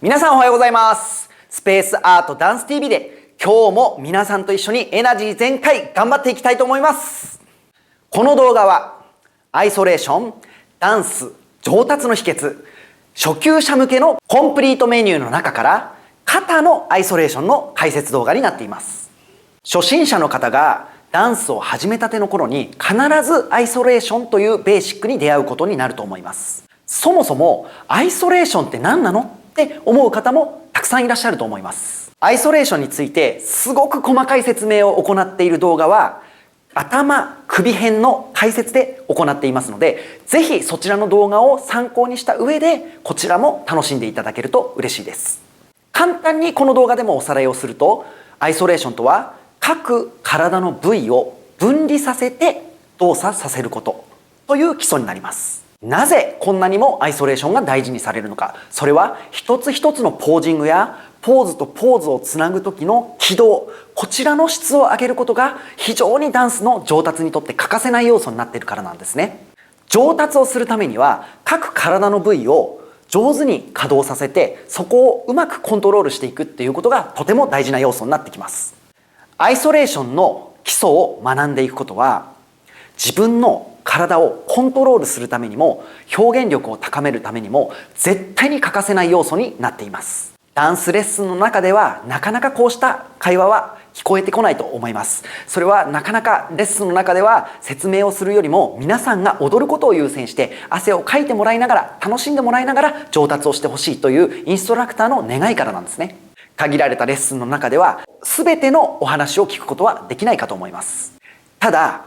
皆さんおはようございます。スペースアートダンス TV で今日も皆さんと一緒にエナジー全開頑張っていきたいと思います。この動画はアイソレーション、ダンス、上達の秘訣、初級者向けのコンプリートメニューの中から肩のアイソレーションの解説動画になっています。初心者の方がダンスを始めたての頃に必ずアイソレーションというベーシックに出会うことになると思います。そもそもアイソレーションって何なのって思う方もたくさんいらっしゃると思います。アイソレーションについてすごく細かい説明を行っている動画は頭、首編の解説で行っていますので、ぜひそちらの動画を参考にした上でこちらも楽しんでいただけると嬉しいです。簡単にこの動画でもおさらいをすると、アイソレーションとは各体の部位を分離させて動作させることという基礎になります。なぜこんなにもアイソレーションが大事にされるのか。それは一つ一つのポージングやポーズとポーズをつなぐ時の軌道、こちらの質を上げることが非常にダンスの上達にとって欠かせない要素になっているからなんですね。上達をするためには各体の部位を上手に稼働させて、そこをうまくコントロールしていくっていうことがとても大事な要素になってきます。アイソレーションの基礎を学んでいくことは、自分の体をコントロールするためにも表現力を高めるためにも絶対に欠かせない要素になっています。ダンスレッスンの中ではなかなかこうした会話は聞こえてこないと思います。それはなかなかレッスンの中では説明をするよりも皆さんが踊ることを優先して汗をかいてもらいながら楽しんでもらいながら上達をしてほしいというインストラクターの願いからなんですね。限られたレッスンの中では全てのお話を聞くことはできないかと思います。ただ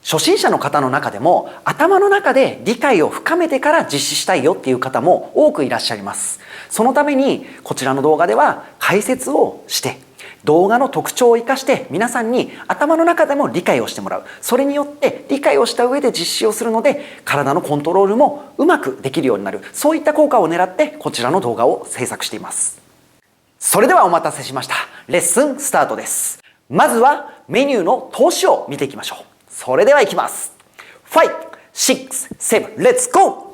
初心者の方の中でも頭の中で理解を深めてから実施したいよっていう方も多くいらっしゃいます。そのためにこちらの動画では解説をして動画の特徴を生かして皆さんに頭の中でも理解をしてもらう。それによって理解をした上で実施をするので体のコントロールもうまくできるようになる。そういった効果を狙ってこちらの動画を制作しています。それではお待たせしました。レッスンスタートです。まずはメニューの投資を見ていきましょう。それではいきます。5、6、7、レッツゴー！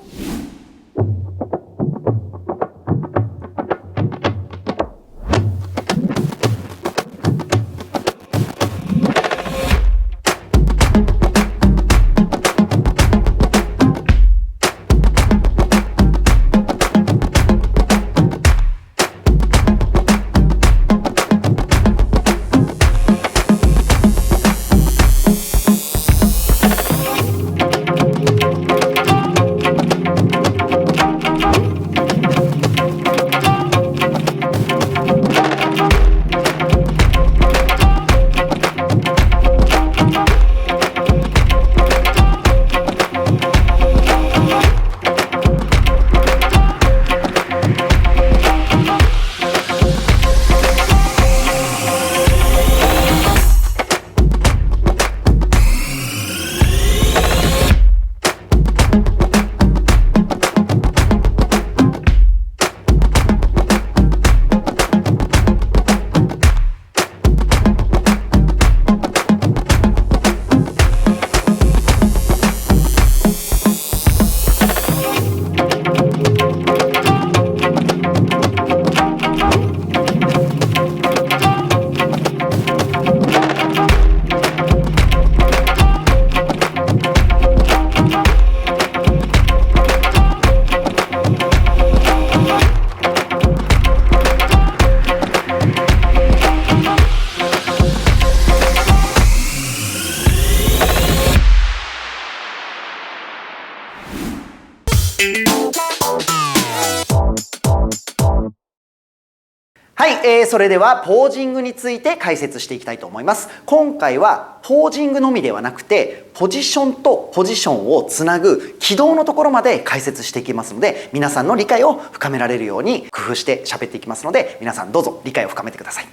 はい、それではポージングについて解説していきたいと思います。今回はポージングのみではなくてポジションとポジションをつなぐ軌道のところまで解説していきますので、皆さんの理解を深められるように工夫して喋っていきますので、皆さんどうぞ理解を深めてください。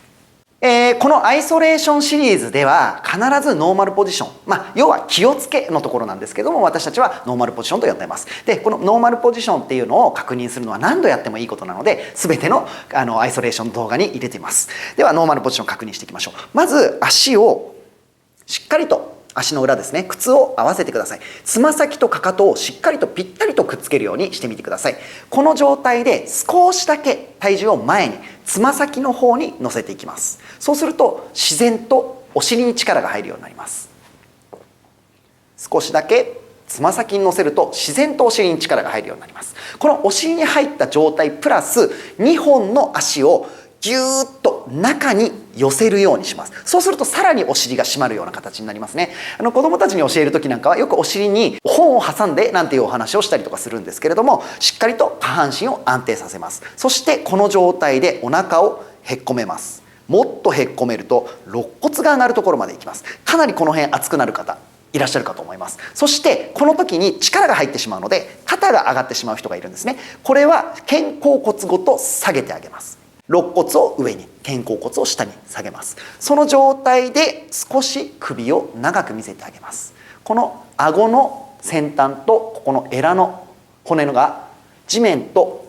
このアイソレーションシリーズでは必ずノーマルポジション、要は気をつけのところなんですけども、私たちはノーマルポジションと呼んでいます。でこのノーマルポジションっていうのを確認するのは何度やってもいいことなので、全てのアイソレーション動画に入れています。ではノーマルポジション確認していきましょう。まず足をしっかりと足の裏ですね、靴を合わせてください。つま先とかかとをしっかりとぴったりとくっつけるようにしてみてください。この状態で少しだけ体重を前につま先の方に乗せていきます。そうすると自然とお尻に力が入るようになります。少しだけつま先に乗せると自然とお尻に力が入るようになります。このお尻に入った状態プラス2本の足をぎゅーっと中に寄せるようにします。そうするとさらにお尻が締まるような形になりますね。子供たちに教える時なんかはよくお尻に本を挟んでなんていうお話をしたりとかするんですけれども、しっかりと下半身を安定させます。そしてこの状態でお腹をへっこめます。もっとへっこめると肋骨が上がるところまでいきます。かなりこの辺熱くなる方いらっしゃるかと思います。そしてこの時に力が入ってしまうので肩が上がってしまう人がいるんですね。これは肩甲骨ごと下げてあげます。肋骨を上に、肩甲骨を下に下げます。その状態で少し首を長く見せてあげます。この顎の先端とここのエラの骨のが地面と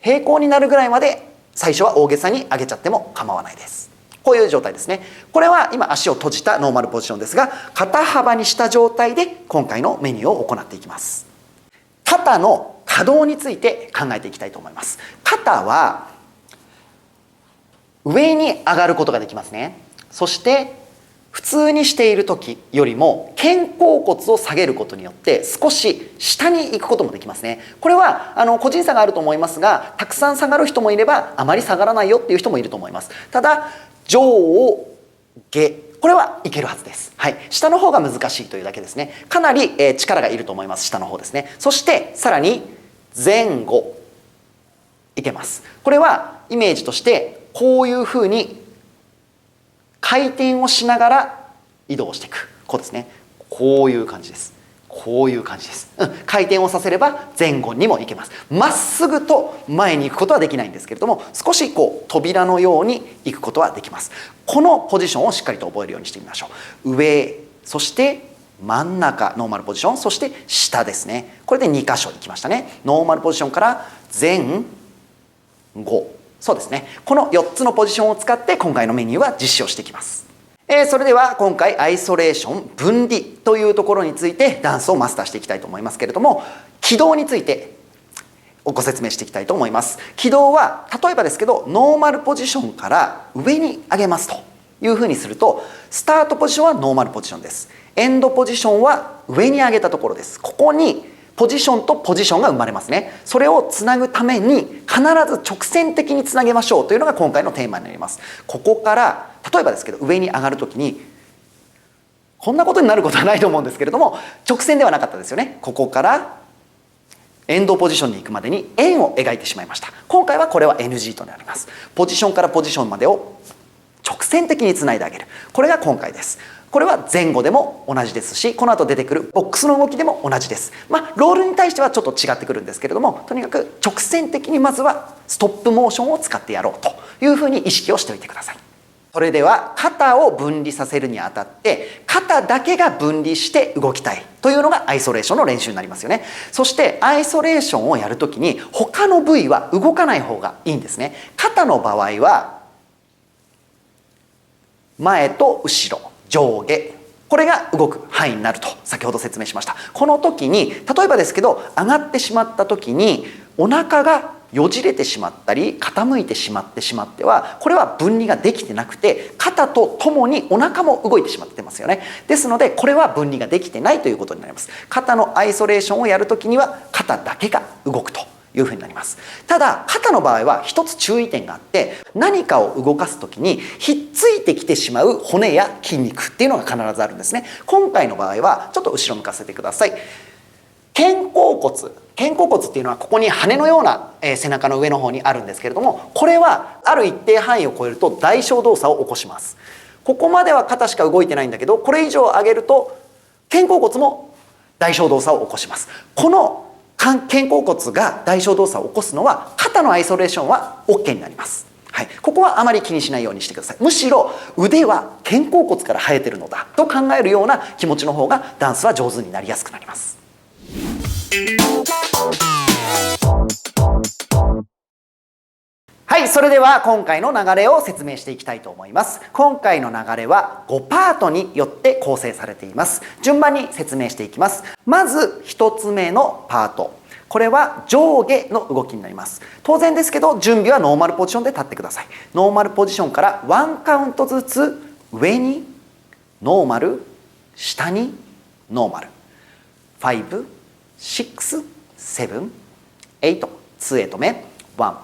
平行になるぐらいまで最初は大げさに上げちゃっても構わないです。こういう状態ですね。これは今足を閉じたノーマルポジションですが、肩幅にした状態で今回のメニューを行っていきます。肩の可動について考えていきたいと思います。肩は上に上がることができますね。そして普通にしている時よりも肩甲骨を下げることによって少し下に行くこともできますね。これは個人差があると思いますが、たくさん下がる人もいればあまり下がらないよっていう人もいると思います。ただ上下これはいけるはずです。はい、下の方が難しいというだけですね。かなり力がいると思います。下の方ですね。そしてさらに前後いけます。これはイメージとしてこういうふうに回転をしながら移動していく。こうですね。こういう感じです。こういう感じです。回転をさせれば前後にも行けます。まっすぐと前に行くことはできないんですけれども、少しこう扉のように行くことはできます。このポジションをしっかりと覚えるようにしてみましょう。上、そして真ん中、ノーマルポジション、そして下ですね。これで2箇所行きましたね。ノーマルポジションから前後。そうですね。この4つのポジションを使って今回のメニューは実施をしていきます。それでは今回アイソレーション分離というところについてダンスをマスターしていきたいと思いますけれども、軌道についてご説明していきたいと思います。軌道は例えばですけどノーマルポジションから上に上げますというふうにすると、スタートポジションはノーマルポジションです。エンドポジションは上に上げたところです。ここにポジションとポジションが生まれますね。それをつなぐために必ず直線的につなげましょうというのが今回のテーマになります。ここから例えばですけど上に上がるときにこんなことになることはないと思うんですけれども、直線ではなかったですよね。ここからエンドポジションに行くまでに円を描いてしまいました。今回はこれは NG となります。ポジションからポジションまでを直線的につないであげる。これが今回です。これは前後でも同じですし、この後出てくるボックスの動きでも同じです。ロールに対してはちょっと違ってくるんですけれども、とにかく直線的にまずはストップモーションを使ってやろうというふうに意識をしておいてください。それでは肩を分離させるにあたって肩だけが分離して動きたいというのがアイソレーションの練習になりますよね。そしてアイソレーションをやるときに他の部位は動かない方がいいんですね。肩の場合は前と後ろ、上下、これが動く範囲になると先ほど説明しました。この時に例えばですけど上がってしまった時にお腹がよじれてしまったり傾いてしまってはこれは分離ができてなくて肩とともにお腹も動いてしまってますよね。ですのでこれは分離ができてないということになります。肩のアイソレーションをやるときには肩だけが動くというふうになります。ただ肩の場合は一つ注意点があって、何かを動かすときにひっついてきてしまう骨や筋肉っていうのが必ずあるんですね。今回の場合はちょっと後ろ向かせてください。肩甲骨っていうのはここに羽のような背中の上の方にあるんですけれども、これはある一定範囲を超えると代償動作を起こします。ここまでは肩しか動いてないんだけど、これ以上上げると肩甲骨も代償動作を起こします。この肩甲骨が代償動作を起こすのは肩のアイソレーションは OK になります。はい、ここはあまり気にしないようにしてください。むしろ腕は肩甲骨から生えてるのだと考えるような気持ちの方がダンスは上手になりやすくなります。はい、それでは今回の流れを説明していきたいと思います。今回の流れは5パートによって構成されています。順番に説明していきます。まず1つ目のパート。これは上下の動きになります。当然ですけど、準備はノーマルポジションで立ってください。ノーマルポジションから1カウントずつ上にノーマル、下にノーマル。5、6、7、8、2へ止め。1、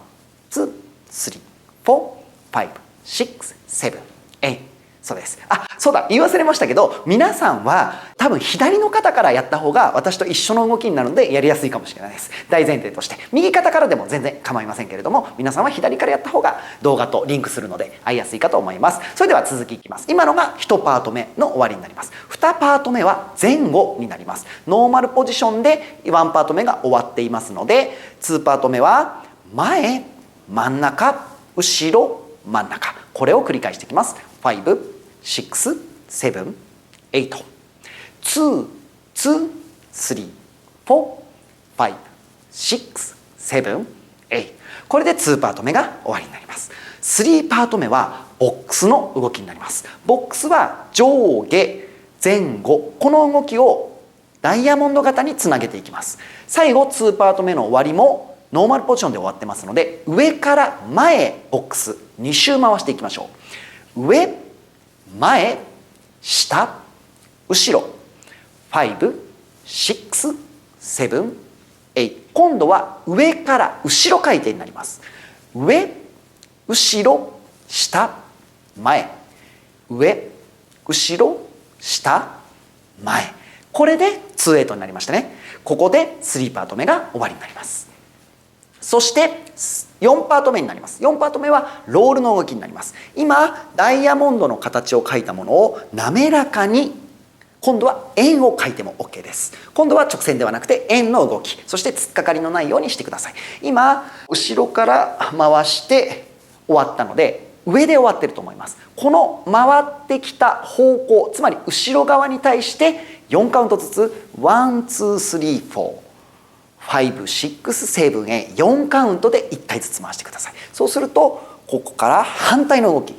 2、3、4、5、6、7、8。そうです。そうだ、言い忘れましたけど、皆さんは多分左の肩からやった方が私と一緒の動きになるのでやりやすいかもしれないです。大前提として。右肩からでも全然構いませんけれども、皆さんは左からやった方が動画とリンクするので合いやすいかと思います。それでは続きいきます。今のが1パート目の終わりになります。2パート目は前後になります。ノーマルポジションで1パート目が終わっていますので、2パート目は前、真ん中、後ろ、真ん中。これを繰り返していきます。5、6、7、8。2、2、3、4、5、6、7、8。これで2パート目が終わりになります。3パート目はボックスの動きになります。ボックスは上下、前後。この動きをダイヤモンド型につなげていきます。最後2パート目の終わりもノーマルポジションで終わってますので、上から前へボックス2周回していきましょう。上、前、下、後ろ。5、6、7、8。今度は上から後ろ回転になります。上、後ろ、下、前。上、後ろ、下、前。これで2-8になりましたね。ここで3パート目が終わりになります。そして4パート目になります。4パート目はロールの動きになります。今ダイヤモンドの形を描いたものを滑らかに、今度は円を描いても OK です。今度は直線ではなくて円の動き、そして突っかかりのないようにしてください。今後ろから回して終わったので上で終わってると思います。この回ってきた方向、つまり後ろ側に対して4カウントずつ1、2、3、4、5、6、7、8、4カウントで1回ずつ回してください。そうするとここから反対の動き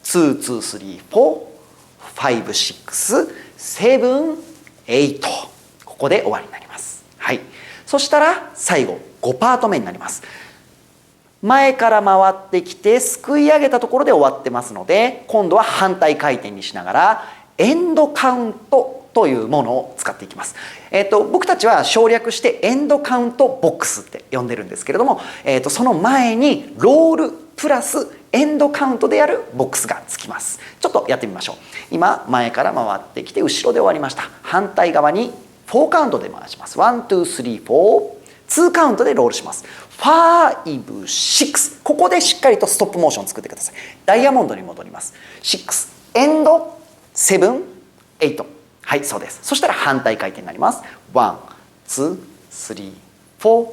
2、2、3、4、5、6、7、8。ここで終わりになります。はい。そしたら最後5パート目になります。前から回ってきてすくい上げたところで終わってますので、今度は反対回転にしながらエンドカウントというものを使っていきます。僕たちは省略してエンドカウントボックスって呼んでるんですけれども、その前にロールプラスエンドカウントでやるボックスがつきます。ちょっとやってみましょう。今前から回ってきて後ろで終わりました。反対側に4カウントで回します。1、2、3、4、2カウントでロールします。5、6。ここでしっかりとストップモーションを作ってください。ダイヤモンドに戻ります。6、エンド、7、8。はい、そうです。そしたら反対回転になります。1、2、3、4、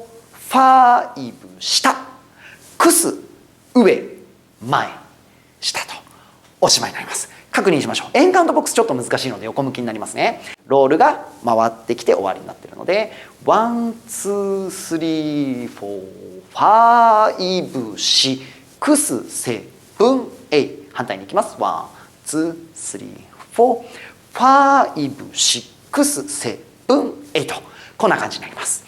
5、下、クス、上、前、下とおしまいになります。確認しましょう。エンカウントボックスちょっと難しいので横向きになりますね。ロールが回ってきて終わりになっているので、1、2、3、4、5、6、7、8。反対に行きます。1、2、3、4、5、6、7、8。こんな感じになります。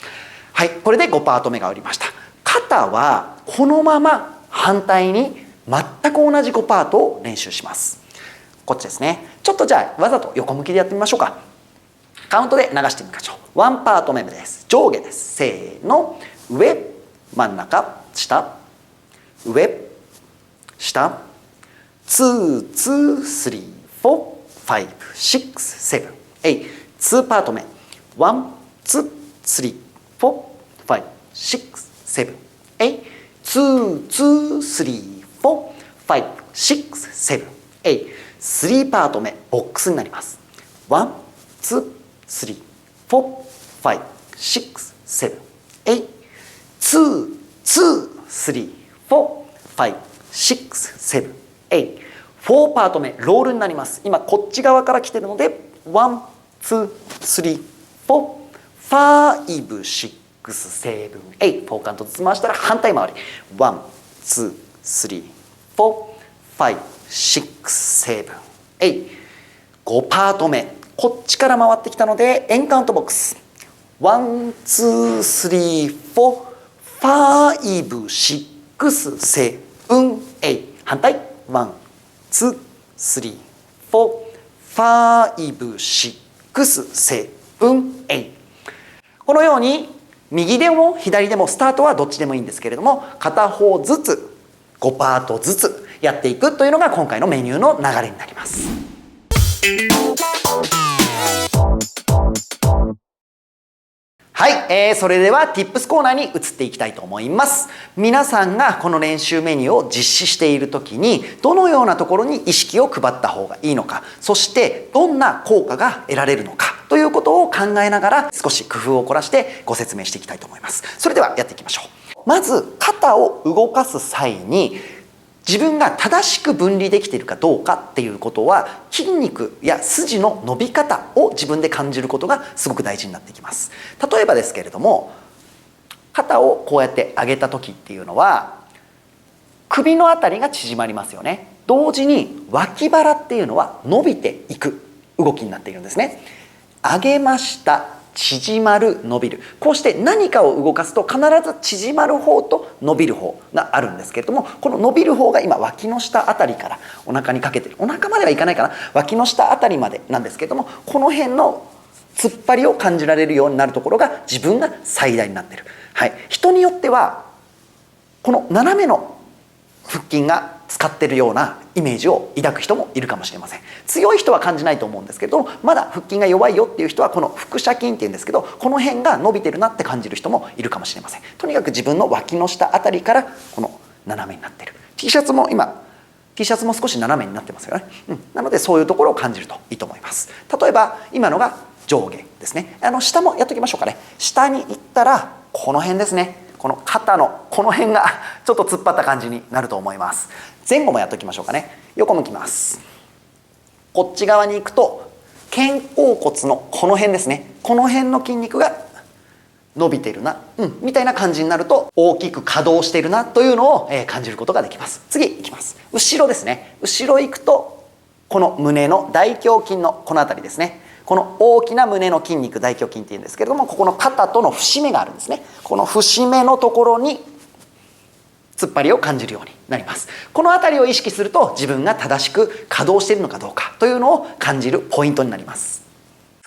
はい、これで5パート目が終わりました。肩はこのまま反対に全く同じ5パートを練習します。こっちですね。ちょっとじゃあわざと横向きでやってみましょうか。カウントで流してみましょう。1パート目です。上下です。せーの。上、真ん中、下、上、下、2、2、3、4、5、6、7、8。2パート目。1、2、3、4、5、6、7、8。2、2、3、4、5、6、7、8。3パート目、ボックスになります。1、2、3、4、5、6、7、8。2、2、3、4、5、6、7、8。4パート目、ロールになります。今こっち側から来てるので、1、2、3、4、5、6、7、8。4カウントずつ回したら反対回り。1、2、3、4、5、6、7、8。5パート目。こっちから回ってきたので、円カウントボックス。1、2、3、4、5、6、7、8。反対。1、2、3、4、5、6、7、8。このように、右でも左でもスタートはどっちでもいいんですけれども、片方ずつ5パートずつやっていくというのが今回のメニューの流れになります。はい、それでは Tips コーナーに移っていきたいと思います。皆さんがこの練習メニューを実施しているときにどのようなところに意識を配った方がいいのか、そしてどんな効果が得られるのかということを考えながら少し工夫を凝らしてご説明していきたいと思います。それではやっていきましょう。まず肩を動かす際に自分が正しく分離できているかどうかっていうことは筋肉や筋の伸び方を自分で感じることがすごく大事になってきます。例えばですけれども、肩をこうやって上げた時っていうのは首のあたりが縮まりますよね。同時に脇腹っていうのは伸びていく動きになっているんですね。上げました、縮まる、伸びる。こうして何かを動かすと必ず縮まる方と伸びる方があるんですけれども、この伸びる方が今脇の下あたりからお腹にかけてる、お腹まではいかないかな、脇の下あたりまでなんですけれども、この辺の突っ張りを感じられるようになるところが自分が最大になってる。はい、人によってはこの斜めの腹筋が使ってるようなイメージを抱く人もいるかもしれません。強い人は感じないと思うんですけど、まだ腹筋が弱いよっていう人はこの腹斜筋っていうんですけど、この辺が伸びてるなって感じる人もいるかもしれません。とにかく自分の脇の下あたりからこの斜めになってる。 T シャツも少し斜めになってますよね、なのでそういうところを感じるといいと思います。例えば今のが上下ですね。下もやっときましょうかね。下に行ったらこの辺ですね。この肩のこの辺がちょっと突っ張った感じになると思います。前後もやっときましょうかね。横向きます。こっち側に行くと肩甲骨のこの辺ですね。この辺の筋肉が伸びてるな、みたいな感じになると大きく可動しているなというのを感じることができます。次いきます。後ろですね。後ろ行くとこの胸の大胸筋のこの辺りですね。この大きな胸の筋肉、大胸筋っていうんですけれども、ここの肩との節目があるんですね。この節目のところに突っ張りを感じるようになります。この辺りを意識すると自分が正しく稼働しているのかどうかというのを感じるポイントになります。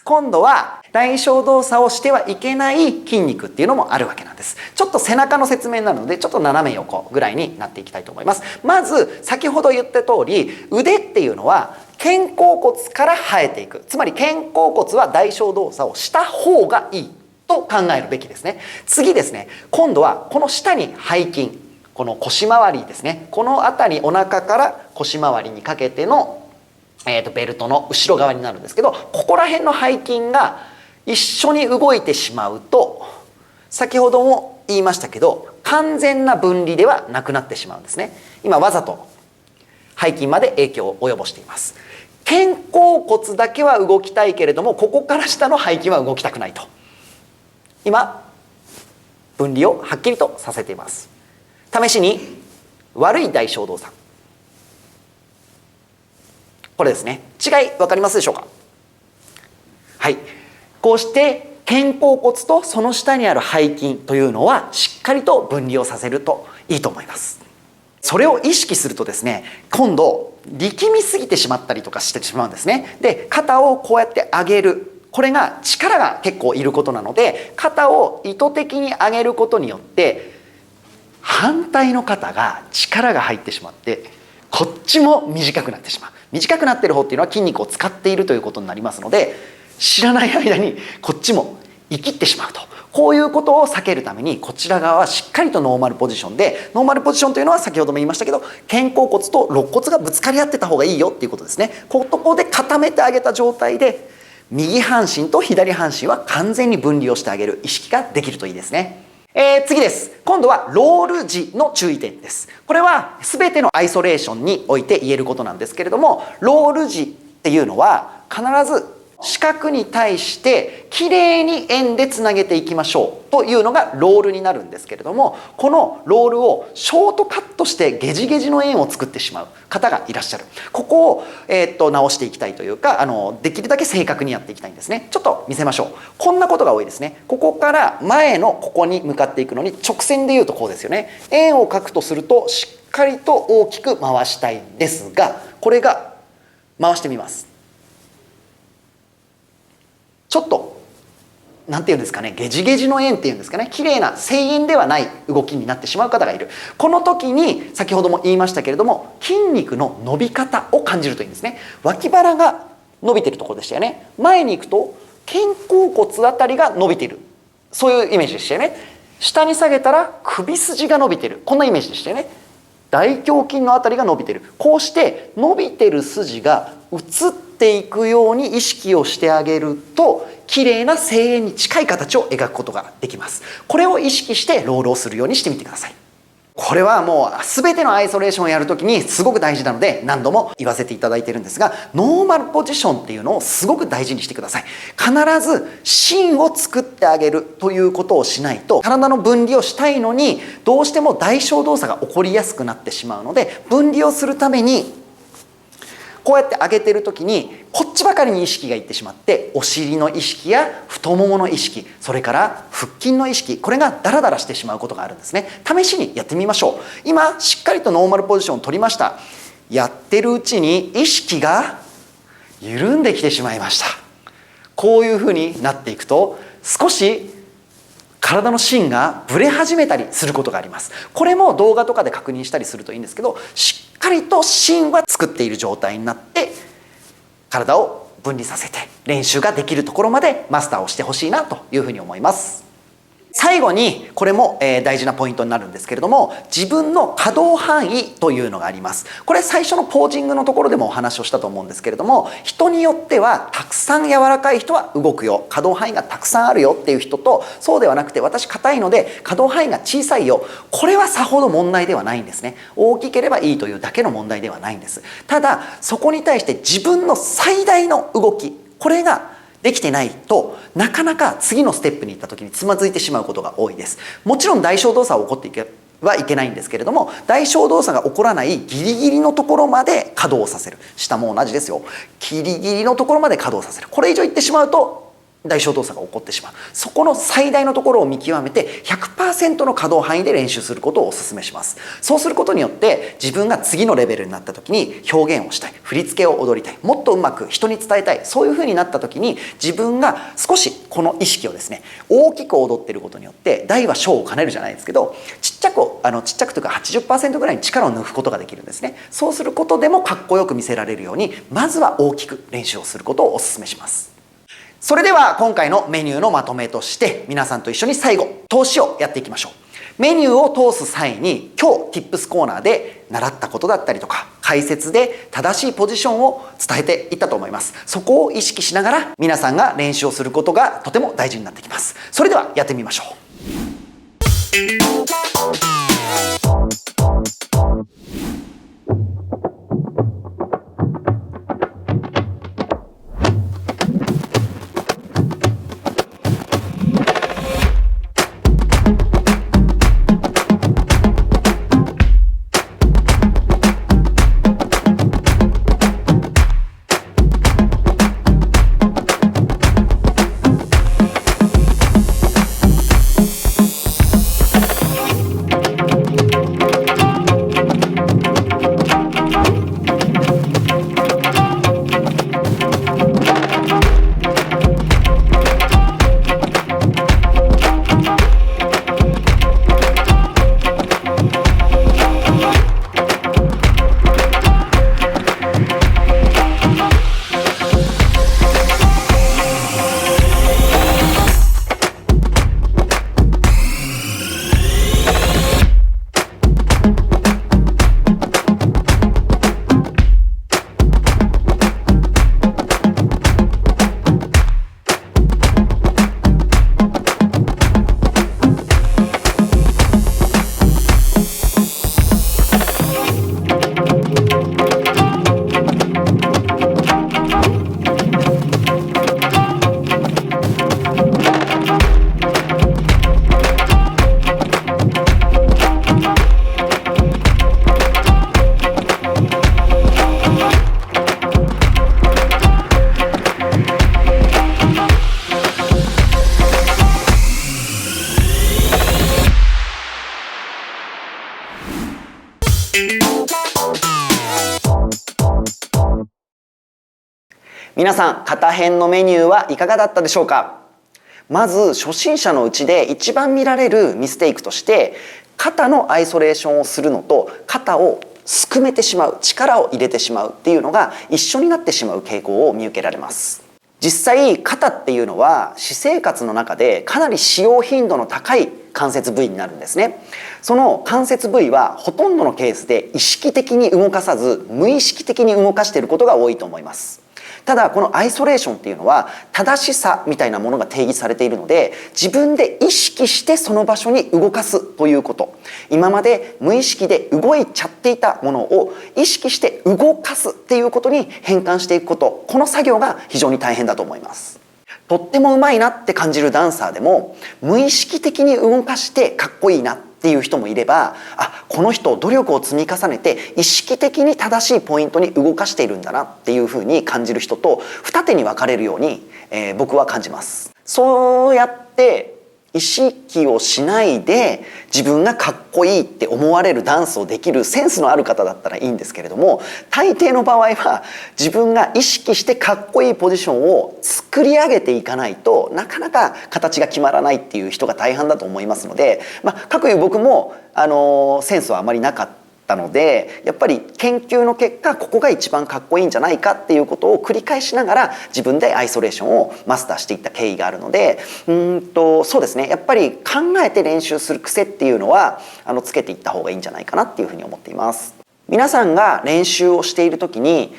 今度は代償動作をしてはいけない筋肉っていうのもあるわけなんです。ちょっと背中の説明なのでちょっと斜め横ぐらいになっていきたいと思います。まず先ほど言った通り、腕っていうのは肩甲骨から生えていく。つまり肩甲骨は代償動作をした方がいいと考えるべきですね。次ですね、今度はこの下に背筋、この腰回りですね。この辺り、お腹から腰回りにかけてのベルトの後ろ側になるんですけど、ここら辺の背筋が一緒に動いてしまうと、先ほども言いましたけど完全な分離ではなくなってしまうんですね。今わざと背筋まで影響を及ぼしています。肩甲骨だけは動きたいけれども、ここから下の背筋は動きたくないと、今分離をはっきりとさせています。試しに悪い代償動作、これですね。違い分かりますでしょうか。はい、こうして肩甲骨とその下にある背筋というのはしっかりと分離をさせるといいと思います。それを意識するとですね、今度力みすぎてしまったりとかしてしまうんですね。で、肩をこうやって上げる、これが力が結構いることなので、肩を意図的に上げることによって反対の肩が力が入ってしまって、こっちも短くなってしまう。短くなってる方っていうのは筋肉を使っているということになりますので、知らない間にこっちも生きってしまうと。こういうことを避けるためにこちら側はしっかりとノーマルポジションで、ノーマルポジションというのは先ほども言いましたけど、肩甲骨と肋骨がぶつかり合ってた方がいいよっていうことですね。ここで固めてあげた状態で右半身と左半身は完全に分離をしてあげる意識ができるといいですね。次です。今度はロール時の注意点です。これは全てのアイソレーションにおいて言えることなんですけれども、ロール時っていうのは必ず四角に対してきれいに円でつなげていきましょうというのがロールになるんですけれども、このロールをショートカットしてゲジゲジの円を作ってしまう方がいらっしゃる。ここを、直していきたいというか、できるだけ正確にやっていきたいんですね。ちょっと見せましょう。こんなことが多いですね。ここから前のここに向かっていくのに直線でいうとこうですよね。円を描くとするとしっかりと大きく回したいんですが、これが回してみます。ちょっとなんていうんですかね、ゲジゲジの円っていうんですかね、綺麗な正円ではない動きになってしまう方がいる。この時に先ほども言いましたけれども、筋肉の伸び方を感じるといいんですね。脇腹が伸びてるところでしたよね。前に行くと肩甲骨あたりが伸びている、そういうイメージでしたよね。下に下げたら首筋が伸びてる、こんなイメージでしたよね。大胸筋のあたりが伸びてる。こうして伸びてる筋が映っていくように意識をしてあげると、綺麗な正円に近い形を描くことができます。これを意識してロールをするようにしてみてください。これはもう全てのアイソレーションをやるときにすごく大事なので何度も言わせていただいているんですが、ノーマルポジションっていうのをすごく大事にしてください。必ず芯を作ってあげるということをしないと、体の分離をしたいのにどうしても代償動作が起こりやすくなってしまうので、分離をするためにこうやって上げてる時にこっちばかりに意識がいってしまって、お尻の意識や太ももの意識、それから腹筋の意識、これがダラダラしてしまうことがあるんですね。試しにやってみましょう。今しっかりとノーマルポジションを取りました。やってるうちに意識が緩んできてしまいました。こういうふうになっていくと少し体の芯がぶれ始めたりすることがあります。これも動画とかで確認したりするといいんですけど、しっかりと芯は作っている状態になって体を分離させて練習ができるところまでマスターをしてほしいなというふうに思います。最後にこれも大事なポイントになるんですけれども、自分の可動範囲というのがあります。これ最初のポージングのところでもお話をしたと思うんですけれども、人によってはたくさん柔らかい人は動くよ、可動範囲がたくさんあるよっていう人と、そうではなくて私硬いので可動範囲が小さいよ、これはさほど問題ではないんですね。大きければいいというだけの問題ではないんです。ただそこに対して自分の最大の動き、これができてないとなかなか次のステップに行った時につまずいてしまうことが多いです。もちろん代償動作は起こっていけはいけないんですけれども、代償動作が起こらないギリギリのところまで稼働させる。下も同じですよ。ギリギリのところまで稼働させる。これ以上いってしまうと代償動作が起こってしまう。そこの最大のところを見極めて 100% の可動範囲で練習することをお勧めします。そうすることによって自分が次のレベルになった時に表現をしたい、振り付けを踊りたい、もっとうまく人に伝えたい、そういう風になった時に自分が少しこの意識をですね、大きく踊っていることによって大は小を兼ねるじゃないですけど、ちっちゃくというか 80% ぐらいに力を抜くことができるんですね。そうすることでもかっこよく見せられるように、まずは大きく練習をすることをお勧めします。それでは今回のメニューのまとめとして、皆さんと一緒に最後通しをやっていきましょう。メニューを通す際に今日 Tips コーナーで習ったことだったりとか解説で正しいポジションを伝えていったと思います。そこを意識しながら皆さんが練習をすることがとても大事になってきます。それではやってみましょう。皆さん、肩辺のメニューはいかがだったでしょうか？まず初心者のうちで一番見られるミステイクとして、肩のアイソレーションをするのと肩をすくめてしまう、力を入れてしまうっていうのが一緒になってしまう傾向を見受けられます。実際肩っていうのは私生活の中でかなり使用頻度の高い関節部位になるんですね。その関節部位はほとんどのケースで意識的に動かさず無意識的に動かしていることが多いと思います。ただこのアイソレーションっていうのは正しさみたいなものが定義されているので、自分で意識してその場所に動かすということ、今まで無意識で動いちゃっていたものを意識して動かすっていうことに変換していくこと、この作業が非常に大変だと思います。とってもうまいなって感じるダンサーでも無意識的に動かしてかっこいいなっていう人もいれば、この人努力を積み重ねて意識的に正しいポイントに動かしているんだなっていうふうに感じる人と二手に分かれるように、僕は感じます。そうやって意識をしないで自分がかっこいいって思われるダンスをできるセンスのある方だったらいいんですけれども、大抵の場合は自分が意識してかっこいいポジションを作り上げていかないとなかなか形が決まらないっていう人が大半だと思いますので、かくいう僕もセンスはあまりなかったので、やっぱり研究の結果ここが一番かっこいいんじゃないかっていうことを繰り返しながら自分でアイソレーションをマスターしていった経緯があるので、そうですね、やっぱり考えて練習する癖っていうのはつけていった方がいいんじゃないかなっていうふうに思っています。皆さんが練習をしている時に、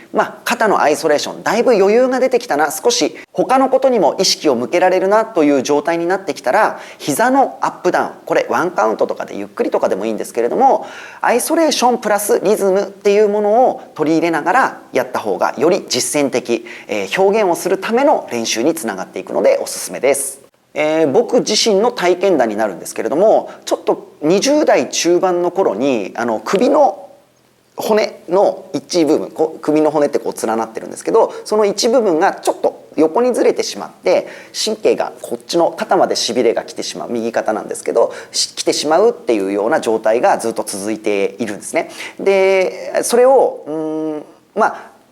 肩のアイソレーションだいぶ余裕が出てきたな、少し他のことにも意識を向けられるなという状態になってきたら、膝のアップダウン、これワンカウントとかでゆっくりとかでもいいんですけれども、アイソレーションプラスリズムっていうものを取り入れながらやった方がより実践的、表現をするための練習につながっていくのでおすすめです。僕自身の体験談になるんですけれども、ちょっと20代中盤の頃に首の骨の一部分、首の骨って連なってるんですけど、その一部分がちょっと横にずれてしまって神経がこっちの肩までしびれが来てしまう、右肩なんですけど来てしまうっていうような状態がずっと続いているんですね。でそれを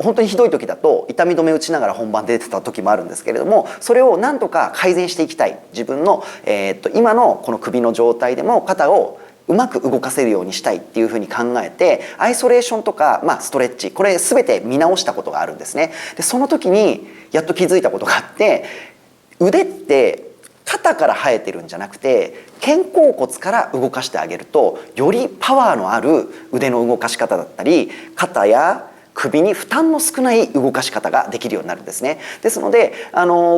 本当にひどい時だと痛み止め打ちながら本番で出てた時もあるんですけれども、それをなんとか改善していきたい、自分の、今のこの首の状態でも肩をうまく動かせるようにしたいっていうふうに考えて、アイソレーションとか、ストレッチ、これ全て見直したことがあるんですね。でその時にやっと気づいたことがあって、腕って肩から生えてるんじゃなくて肩甲骨から動かしてあげると、よりパワーのある腕の動かし方だったり肩や首に負担の少ない動かし方ができるようになるんですね。ですので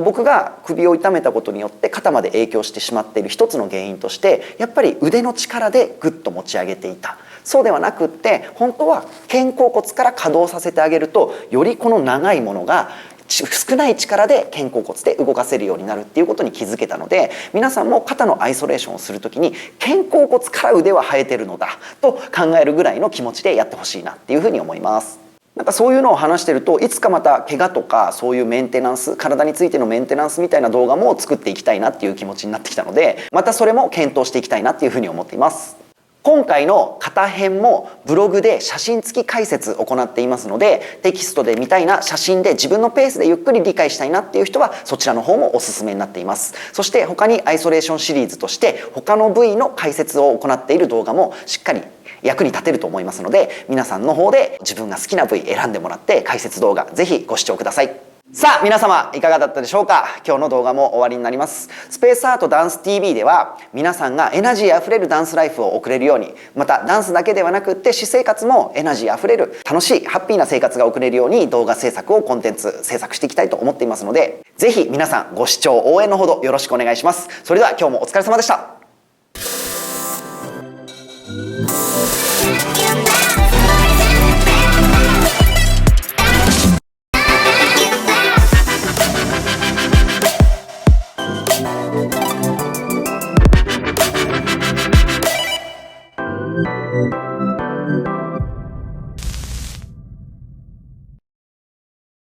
僕が首を痛めたことによって肩まで影響してしまっている一つの原因として、やっぱり腕の力でグッと持ち上げていた。そうではなくって、本当は肩甲骨から稼働させてあげると、よりこの長いものが少ない力で肩甲骨で動かせるようになるっていうことに気づけたので、皆さんも肩のアイソレーションをするときに肩甲骨から腕は生えてるのだと考えるぐらいの気持ちでやってほしいなっていうふうに思います。そういうのを話してると、いつかまた怪我とかそういうメンテナンス、体についてのメンテナンスみたいな動画も作っていきたいなっていう気持ちになってきたので、またそれも検討していきたいなっていうふうに思っています。今回の肩編もブログで写真付き解説を行っていますので、テキストで見たいな、写真で自分のペースでゆっくり理解したいなっていう人はそちらの方もおすすめになっています。そして他にアイソレーションシリーズとして他の部位の解説を行っている動画もしっかり役に立てると思いますので、皆さんの方で自分が好きな部位選んでもらって解説動画ぜひご視聴ください。さあ皆様いかがだったでしょうか。今日の動画も終わりになります。スペースアートダンス TV では皆さんがエナジーあふれるダンスライフを送れるように、またダンスだけではなくって私生活もエナジーあふれる楽しいハッピーな生活が送れるように動画制作をコンテンツ制作していきたいと思っていますので、ぜひ皆さんご視聴応援のほどよろしくお願いします。それでは今日もお疲れ様でした。